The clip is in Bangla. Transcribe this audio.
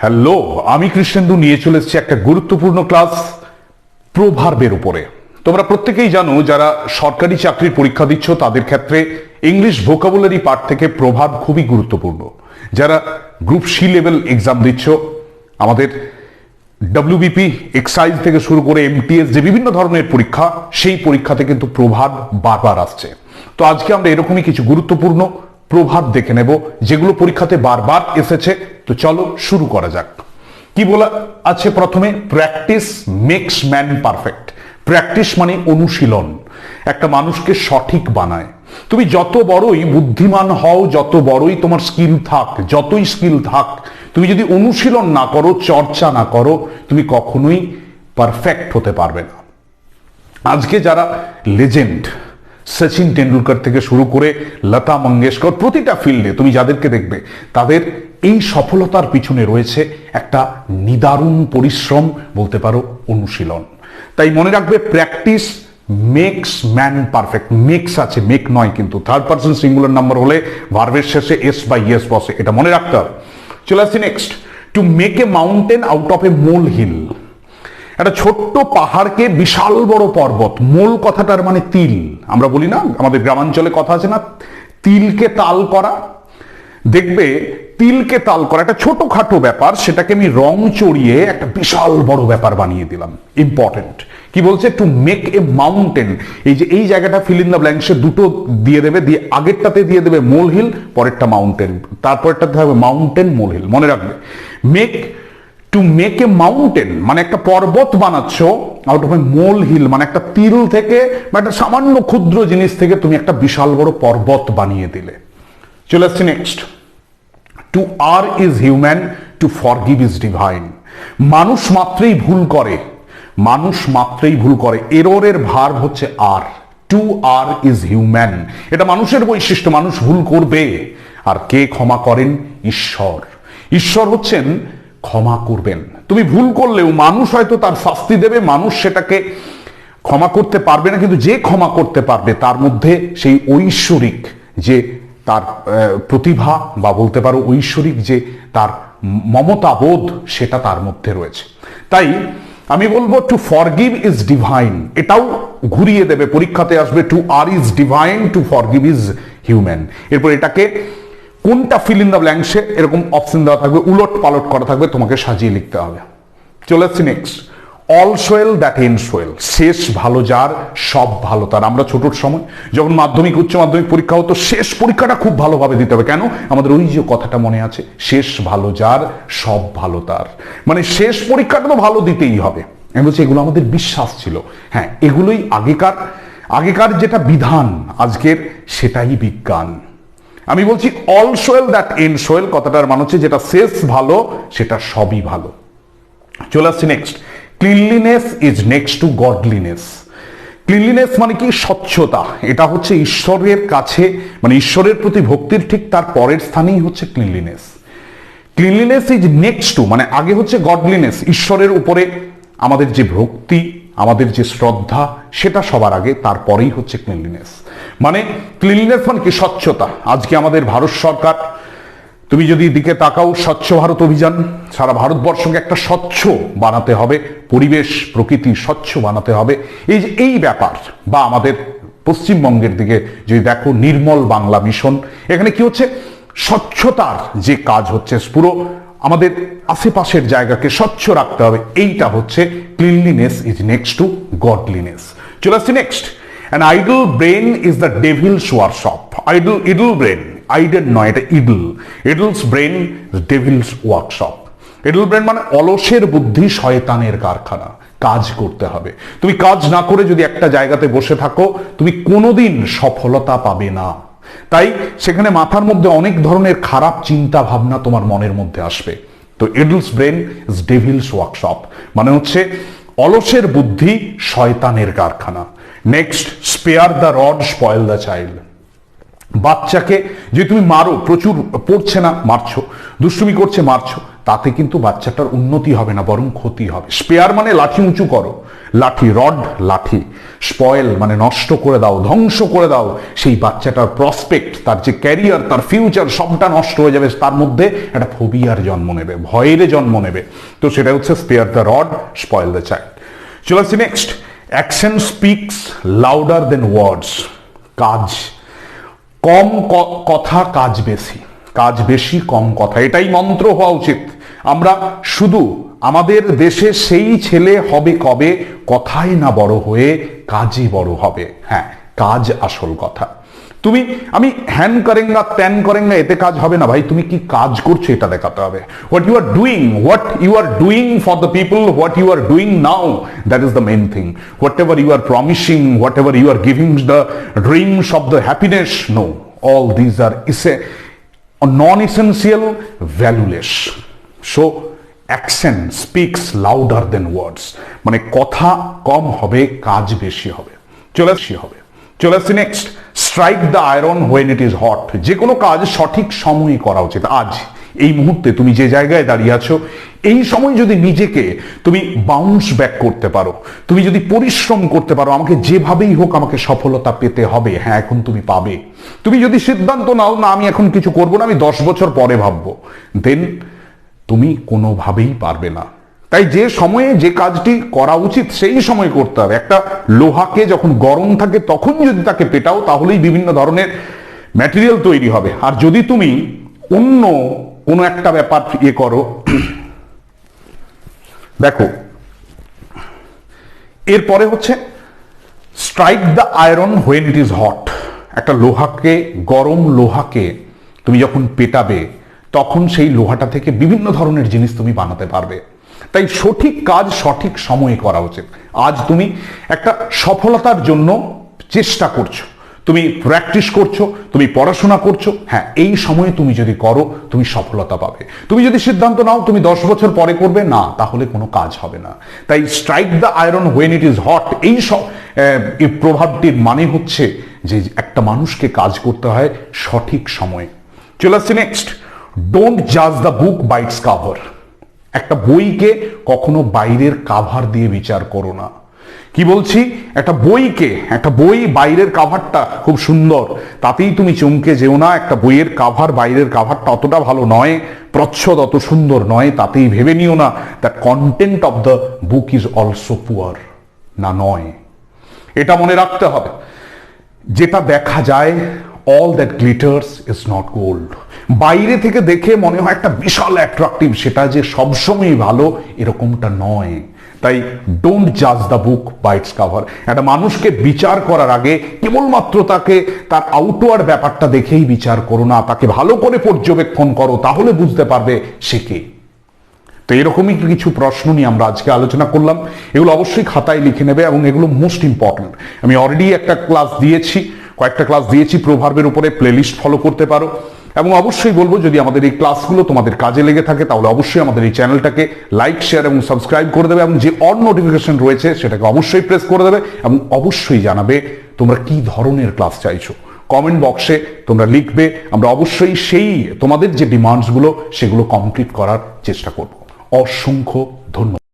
হ্যালো, আমি কৃষ্ণেন্দু নিয়ে চলে এসেছি একটা গুরুত্বপূর্ণ ক্লাস প্রভার্বের উপরে। তোমরা প্রত্যেকেই জানো, যারা সরকারি চাকরির পরীক্ষা দিচ্ছ তাদের ক্ষেত্রে ইংলিশ ভোকাবুলারি পার্ট থেকে প্রভার্ব খুবই গুরুত্বপূর্ণ। যারা গ্রুপ সি লেভেল এক্সাম দিচ্ছ, আমাদের ডব্লিউবিপি এক্সাইজ থেকে শুরু করে এমটিএস যে বিভিন্ন ধরনের পরীক্ষা, সেই পরীক্ষাতে কিন্তু প্রভার্ব বারবার আসছে। তো আজকে আমরা এরকমই কিছু গুরুত্বপূর্ণ প্রভাব দেখে নেব যেগুলো পরীক্ষাতে বারবার এসেছে। তো চলো শুরু করা যাক। কি বলা আছে প্রথমে? Practice makes man perfect. Practice মানে অনুশীলন, একটা মানুষকে সঠিক বানায়। তুমি যত বড়ই বুদ্ধিমান হও, যত বড়ই তোমার স্কিল থাক, যতই স্কিল থাক, তুমি যদি অনুশীলন না করো, চর্চা না করো, তুমি কখনোই পারফেক্ট হতে পারবে না। আজকে যারা লেজেন্ড, সচিন টেন্ডুলকার থেকে শুরু করে লতা মঙ্গেশকর, প্রতিটা ফিল্ডে তুমি যাদেরকে দেখবে, তাদের এই সফলতার পিছনে রয়েছে একটা নিদারুণ পরিশ্রম, বলতে পারো অনুশীলন। তাই মনে রাখবে, practice makes man perfect. Makes আছে, মেক নয় কিন্তু। থার্ড পার্সন সিঙ্গুলার নাম্বার হলে ভার্বের শেষে এস বা ইয়েস বসে, এটা মনে রাখতে হবে। চলে আসছি next. To make a mountain out of a mole hill. একটা ছোট্ট পাহাড়কে বিশাল বড় পর্বত। মোল কথাটার মানে তিল। আমরা বলি না, আমাদের গ্রামাঞ্চলে কথা আছে না, তিলকে তাল করা। দেখবে, তিলকে তাল করা একটা ছোটখাটো ব্যাপার, সেটাকে আমি রং চড়িয়ে একটা বিশাল বড় ব্যাপার বানিয়ে দিলাম। ইম্পর্টেন্ট। কি বলছে? Two make a mountain. এই যে এই জায়গাটা ফিল ইন দ্য ব্ল্যাঙ্কসে দুটো দিয়ে দেবে, দিয়ে আগেরটাতে দিয়ে দেবে মোল হিল, পরেরটা মাউন্টেন, তারপরেরটাতে হবে মাউন্টেন মোল হিল। মনে রাখবে, make to make a mountain মানে একটা পর্বত বানাচ্ছ, out of a mole hill মানে একটা তিল থেকে বা একটা সামান্য ক্ষুদ্র জিনিস থেকে তুমি একটা বিশাল বড় পর্বত বানিয়ে দিলে। চলে আসছি next. To err is human, to forgive is divine. মানুষ মাত্রেই ভুল করে, মানুষ মাত্রেই ভুল করে। এররের ভার্ব হচ্ছে আর। টু আর ইজ হিউম্যান, এটা মানুষের বৈশিষ্ট্য, মানুষ ভুল করবে। আর কে ক্ষমা করেন? ঈশ্বর। ঈশ্বর হচ্ছেন ক্ষমা করবেন। তুমি ভুল করলেও মানুষ হয়তো তার শাস্তি দেবে, মানুষ সেটাকে ক্ষমা করতে পারবে না, কিন্তু যে ক্ষমা করতে পারবে তার মধ্যে সেই ঐশ্বরিক যে তার প্রতিভা, বা বলতে পারো ঐশ্বরিক যে তার মমতাবোধ, সেটা তার মধ্যে রয়েছে। তাই আমি বলবো, টু ফরগিভ ইজ ডিভাইন, এটাও ঘুরিয়ে দেবে, পরীক্ষাতে আসবে। To err is divine, to forgive is human. এরপর এটাকে কোনটা ফিল ইন দ্য ব্ল্যাঙ্কসে এরকম অপশন দেওয়া থাকবে, উলট পালট করা থাকবে, তোমাকে সাজিয়ে লিখতে হবে। চলে আসছি next. All's well that ends well. শেষ ভালো যার, সব ভালো তার। আমরা ছোটোর সময় যখন মাধ্যমিক উচ্চ মাধ্যমিক পরীক্ষা হতো, শেষ পরীক্ষাটা খুব ভালোভাবে দিতে হবে। কেন? আমাদের ওই যে কথাটা মনে আছে, শেষ ভালো যার, সব ভালো তার। মানে শেষ পরীক্ষাটা তো ভালো দিতেই হবে। আমি বলছি, এগুলো আমাদের বিশ্বাস ছিল। হ্যাঁ, এগুলোই আগেকার যেটা বিধান, আজকের সেটাই বিজ্ঞান। আমি বলছি, all well that ends well কথাটার মানে হচ্ছে যেটা শেষ ভালো সেটা সবই ভালো। চলে আসছি next. Cleanliness is next to godliness. Cleanliness মানে কি? স্বচ্ছতা। এটা হচ্ছে ঈশ্বরের কাছে, মানে ঈশ্বরের প্রতি ভক্তির ঠিক তার পরের স্থানেই হচ্ছে cleanliness. Cleanliness is next to মানে আগে হচ্ছে গডলিনেস, ঈশ্বরের উপরে আমাদের যে ভক্তি, আমাদের যে শ্রদ্ধা, সেটা সবার আগে, তারপরেই হচ্ছে ক্লিনলিনেস। মানে ক্লিনলিনেস মানে কি? স্বচ্ছতা। আজকে আমাদের ভারত সরকার, তুমি যদি দিকে তাকাও, স্বচ্ছ ভারত অভিযান, সারা ভারতবর্ষকে একটা স্বচ্ছ বানাতে হবে, পরিবেশ প্রকৃতি স্বচ্ছ বানাতে হবে। এই যে এই ব্যাপার, বা আমাদের পশ্চিমবঙ্গের দিকে যদি দেখো, নির্মল বাংলা মিশন, এখানে কি হচ্ছে? স্বচ্ছতার যে কাজ হচ্ছে, পুরো আমাদের আশেপাশের জায়গাকে স্বচ্ছ রাখতে হবে। এইটা হচ্ছে cleanliness is next to godliness. চলে আসছি next. An idle brain is the devil's workshop. Idle brain, idle নয়, এটা idle. Idle's brain devil's workshop. Idle brain মানে অলসের বুদ্ধি শয়তানের কারখানা। কাজ করতে হবে। তুমি কাজ না করে যদি একটা জায়গাতে বসে থাকো, তুমি কোনোদিন সফলতা পাবে না। তাই সেখানে মাথার মধ্যে অনেক ধরনের খারাপ চিন্তা ভাবনা তোমার মনের মধ্যে আসবে। তো ইডলস ব্রেন ইজ ডেভিলস ওয়ার্কশপ মানে হচ্ছে অলসের বুদ্ধি শয়তানের কারখানা। Next, spare the rod spoil the child. বাচ্চাকে যে তুমি মারো, প্রচুর পড়ছে না মারছো, দুষ্টুমি করছে মারছো, তাতে কিন্তু বাচ্চাটার উন্নতি হবে না, বরং ক্ষতি হবে। স্পেয়ার মানে লাঠি উঁচু করো, লাঠি, রড লাঠি, স্পয়েল মানে নষ্ট করে দাও, ধ্বংস করে দাও, সেই বাচ্চাটার প্রসপেক্ট, তার যে ক্যারিয়ার, তার ফিউচার সবটা নষ্ট হয়ে যাবে, তার মধ্যে একটা ফোবিয়ার জন্ম নেবে, ভয়ের জন্ম নেবে। তো সেটা হচ্ছে spare the rod, spoil the child. চলে আসছি নেক্সট, অ্যাকশন স্পিক্স লাউডার দেন ওয়ার্ডস। কাজ কম, কথা কাজ বেশি, কাজ বেশি কম কথা, এটাই মন্ত্র হওয়া উচিত। আমরা শুধু আমাদের দেশে সেই ছেলে হবে কবে কথাই না বড় হয়ে কাজই বড় হবে। হ্যাঁ, কাজ আসল কথা। তুমি আমি হ্যান করেঙ্গা ত্যান করেঙ্গা এতে কাজ হবে না ভাই, তুমি কি কাজ করছো এটা দেখাতে হবে। What you are doing for the people, what you are doing now, that is the main thing. Whatever you are promising, whatever you are giving the dreams of the happiness, no, all these are non-essential, valueless. So action speaks louder than words, মানে কথা কম হবে, কাজ বেশি হবে। চলে আসছি next, strike the iron when it is hot. যে কোনো কাজ সঠিক সময়ে করা উচিত। আজ এই মুহূর্তে তুমি যে জায়গায় দাঁড়িয়ে আছো, এই সময় যদি নিজেকে তুমি বাউন্স ব্যাক করতে পারো, তুমি যদি পরিশ্রম করতে পারো, আমাকে যেভাবেই হোক আমাকে সফলতা পেতে হবে, হ্যাঁ এখন তুমি পাবে। তুমি যদি সিদ্ধান্ত নাও না আমি এখন কিছু করবো না, আমি 10 বছর পরে ভাববো, দেন তুমি কোনোভাবেই পারবে না। তাই যে সময়ে যে কাজটি করা উচিত সেই সময় করতে হবে। একটা লোহাকে যখন গরম থাকে তখন যদি তাকে পেটাও, তাহলেই বিভিন্ন ধরনের ম্যাটেরিয়াল তৈরি হবে। আর যদি তুমি অন্য কোনো একটা ব্যাপার ইয়ে করো, দেখো এরপরে হচ্ছে strike the iron when it is hot. একটা লোহাকে, গরম লোহাকে তুমি যখন পেটাবে তখন সেই লোহাটা থেকে বিভিন্ন ধরনের জিনিস তুমি বানাতে পারবে। তাই সঠিক কাজ সঠিক সময়ে করা উচিত। আজ তুমি একটা সফলতার জন্য চেষ্টা করছো, তুমি প্র্যাকটিস করছো, তুমি পড়াশোনা করছো, হ্যাঁ এই সময়ে তুমি যদি করো তুমি সফলতা পাবে। তুমি যদি সিদ্ধান্ত নাও তুমি 10 বছর পরে করবে, না, তাহলে কোনো কাজ হবে না। তাই strike the iron when it is hot, এই প্রভাবটির মানে হচ্ছে যে একটা মানুষকে কাজ করতে হয় সঠিক সময়ে। চলে আসছে নেক্সট, ডোন্ট জাজ the book by its cover. একটা বইকে কখনো বাইরের কাভার দিয়ে বিচার করো না। কি বলছি, একটা বই বাইরের কাভারটা খুব সুন্দর, তাতেই তুমি চমকে যেও না। একটা বইয়ের কাভার, বাইরের কাভারটা অতটা ভালো নয়, প্রচ্ছদ অত সুন্দর নয়, তাতেই ভেবে নিও না that content of the book is also poor. না, নয়। এটা মনে রাখতে হবে, যেটা দেখা যায়, all that glitters is not gold. বাইরে থেকে দেখে মনে হয় একটা বিশাল অ্যাট্রাকটিভ, সেটা যে সবসময় ভালো এরকমটা নয়। তাই ডোন্ট জাজ the book by its cover. একটা মানুষকে বিচার করার আগে কেবলমাত্র তাকে তার আউটওয়ার্ড ব্যাপারটা দেখেই বিচার করো না, তাকে ভালো করে পর্যবেক্ষণ করো, তাহলে বুঝতে পারবে সে কে। তো এরকমই কিছু প্রশ্ন নিয়ে আমরা আজকে আলোচনা করলাম। এগুলো অবশ্যই খাতায় লিখে নেবে এবং এগুলো মোস্ট ইম্পর্টেন্ট। আমি অলরেডি কয়েকটা ক্লাস দিয়েছি প্রভার্বের উপরে, প্লেলিস্ট ফলো করতে পারো। এবং অবশ্যই বলবো, যদি আমাদের এই ক্লাসগুলো তোমাদের কাজে লেগে থাকে তাহলে অবশ্যই আমাদের এই চ্যানেলটাকে লাইক, শেয়ার এবং সাবস্ক্রাইব করে দেবে, এবং যে অল নোটিফিকেশন রয়েছে সেটাকে অবশ্যই প্রেস করে দেবে, এবং অবশ্যই জানাবে তোমরা কি ধরনের ক্লাস চাইছো। কমেন্ট বক্সে তোমরা লিখবে, আমরা অবশ্যই সেই তোমাদের যে ডিমান্ডসগুলো সেগুলো কমপ্লিট করার চেষ্টা করব। অসংখ্য ধন্যবাদ।